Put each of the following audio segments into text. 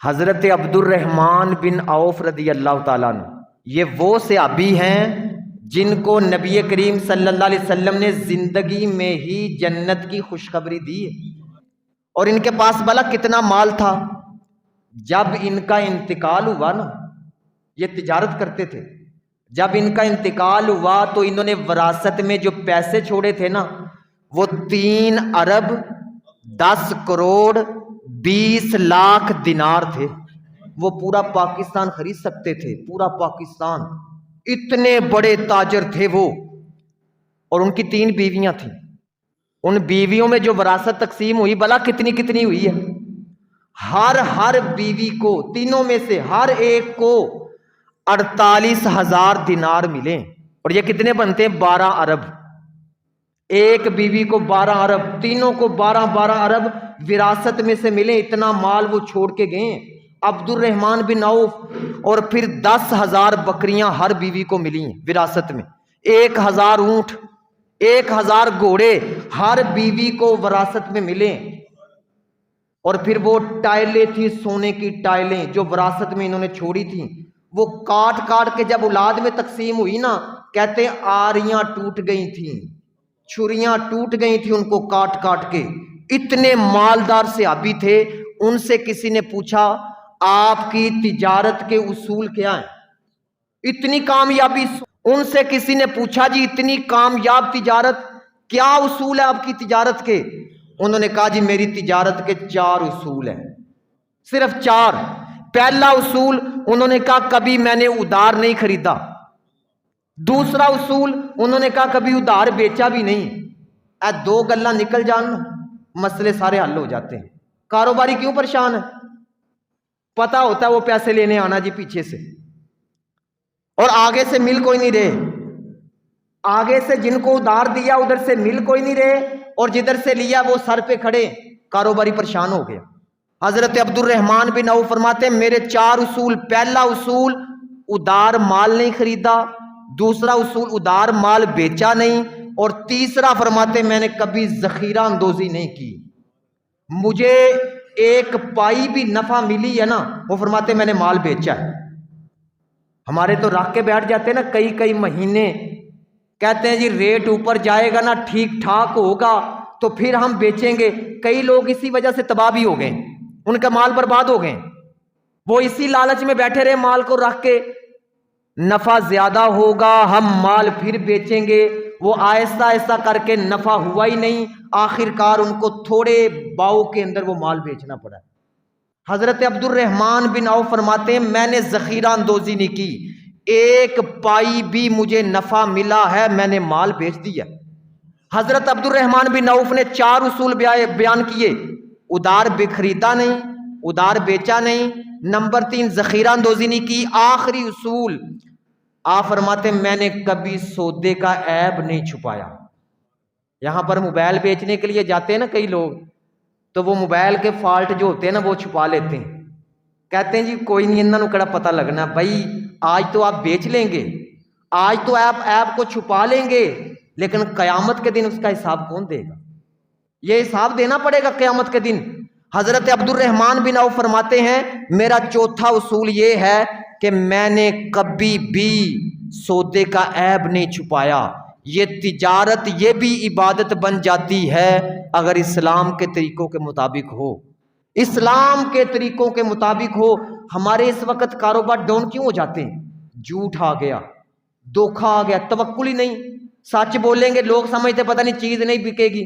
حضرت عبد الرحمن بن عوف رضی اللہ تعالیٰ عنہ یہ وہ صحابی ہیں جن کو نبی کریم صلی اللہ علیہ وسلم نے زندگی میں ہی جنت کی خوشخبری دی ہے۔ اور ان کے پاس بھلا کتنا مال تھا۔ جب ان کا انتقال ہوا نا، یہ تجارت کرتے تھے، جب ان کا انتقال ہوا تو انہوں نے وراثت میں جو پیسے چھوڑے تھے نا، وہ 3 ارب 10 کروڑ 20 لاکھ دینار تھے۔ وہ پورا پاکستان خرید سکتے تھے، پورا پاکستان، اتنے بڑے تاجر تھے وہ۔ اور ان کی 3 بیویاں تھیں۔ ان بیویوں میں جو وراثت تقسیم ہوئی بھلا کتنی ہوئی ہے؟ ہر بیوی کو، تینوں میں سے ہر ایک کو 48,000 دینار ملے۔ اور یہ کتنے بنتے ہیں؟ 12 ارب۔ ایک بیوی کو 12 ارب، تینوں کو 12 ارب وراثت میں سے ملے۔ اتنا مال وہ چھوڑ کے گئے عبد الرحمن بن عوف۔ اور پھر 10,000 بکریاں ہر بیوی کو ملی ہیں وراثت میں، 1,000 اونٹ، 1,000 گھوڑے ہر بیوی کو وراثت میں ملے۔ اور پھر وہ ٹائلیں تھی، سونے کی ٹائلیں جو وراثت میں انہوں نے چھوڑی تھیں، وہ کاٹ کے جب اولاد میں تقسیم ہوئی نا، کہتے ہیں آریاں ٹوٹ گئی تھیں، چھریاں ٹوٹ گئی تھیں ان کو کاٹ کے۔ اتنے مالدار صحابی تھے۔ ان سے کسی نے پوچھا آپ کی تجارت کے اصول کیا ہیں؟ اتنی کامیابی، ان سے کسی نے پوچھا جی اتنی کامیاب تجارت، کیا اصول ہے آپ کی تجارت کے؟ انہوں نے کہا جی میری تجارت کے 4 اصول ہیں، صرف 4۔ پہلا اصول انہوں نے کہا کبھی میں نے ادھار نہیں خریدا۔ دوسرا اصول انہوں نے کہا کبھی ادھار بیچا بھی نہیں۔ 2 گلاں نکل جان مسئلے سارے حل ہو جاتے ہیں۔ کاروباری کیوں پریشان ہے؟ پتا ہوتا ہے وہ پیسے لینے آنا جی پیچھے سے، اور آگے سے مل کوئی نہیں رہے، آگے سے جن کو ادھار دیا ادھر سے مل کوئی نہیں رہے، اور جدھر سے لیا وہ سر پہ کھڑے، کاروباری پریشان ہو گیا۔ حضرت عبد الرحمن بن عوف فرماتے ہیں میرے 4 اصول، پہلا اصول ادھار مال نہیں خریدا، دوسرا اصول ادھار مال بیچا نہیں، اور تیسرا فرماتے ہیں میں نے کبھی ذخیرہ اندوزی نہیں کی۔ مجھے 1 پائی بھی نفع ملی ہے نا، وہ فرماتے ہیں میں نے مال بیچا ہے۔ ہمارے تو رکھ کے بیٹھ جاتے ہیں نا کئی مہینے، کہتے ہیں جی ریٹ اوپر جائے گا نا، ٹھیک ٹھاک ہوگا تو پھر ہم بیچیں گے۔ کئی لوگ اسی وجہ سے تباہ بھی ہو گئے، ان کا مال برباد ہو گئے۔ وہ اسی لالچ میں بیٹھے رہے، مال کو رکھ کے نفع زیادہ ہوگا ہم مال پھر بیچیں گے، وہ آہستہ کر کے نفع ہوا ہی نہیں، آخر کار ان کو تھوڑے باؤ کے اندر وہ مال بیچنا پڑا۔ حضرت عبد الرحمن بن عوف فرماتے ہیں میں نے ذخیرہ اندوزی نہیں کی، 1 پائی بھی مجھے نفع ملا ہے، میں نے مال بیچ دیا۔ حضرت عبد الرحمن بن عوف نے 4 اصول بیان کیے، ادھار خریدا نہیں، ادھار بیچا نہیں، نمبر 3 ذخیرہ اندوزی نہیں کی، آخری اصول آپ فرماتے ہیں میں نے کبھی سودے کا عیب نہیں چھپایا۔ یہاں پر موبائل بیچنے کے لیے جاتے ہیں نا کئی لوگ، تو وہ موبائل کے فالٹ جو ہوتے ہیں نا وہ چھپا لیتے ہیں، کہتے ہیں جی کوئی نہیں انہوں نے کڑا پتہ لگنا، بھائی آج تو آپ بیچ لیں گے، آج تو آپ عیب کو چھپا لیں گے، لیکن قیامت کے دن اس کا حساب کون دے گا؟ یہ حساب دینا پڑے گا قیامت کے دن۔ حضرت عبد الرحمن بن عوف فرماتے ہیں میرا 4تھا اصول یہ ہے کہ میں نے کبھی بھی سودے کا عیب نہیں چھپایا۔ یہ تجارت یہ بھی عبادت بن جاتی ہے اگر اسلام کے طریقوں کے مطابق ہو، اسلام کے طریقوں کے مطابق ہو۔ ہمارے اس وقت کاروبار ڈاؤن کیوں ہو جاتے ہیں؟ جھوٹ آ گیا، دھوکہ آ گیا، توکل ہی نہیں۔ سچ بولیں گے لوگ سمجھتے پتہ نہیں چیز نہیں بکے گی۔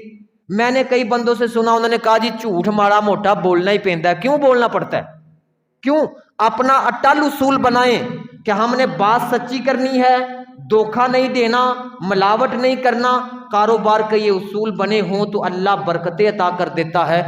میں نے کئی بندوں سے سنا انہوں نے کہا جی جھوٹ ماڑا موٹا بولنا ہی پیندا ہے۔ کیوں بولنا پڑتا ہے؟ کیوں؟ اپنا اٹل اصول بنائیں کہ ہم نے بات سچی کرنی ہے، دھوکہ نہیں دینا، ملاوٹ نہیں کرنا۔ کاروبار کے یہ اصول بنے ہوں تو اللہ برکتیں عطا کر دیتا ہے۔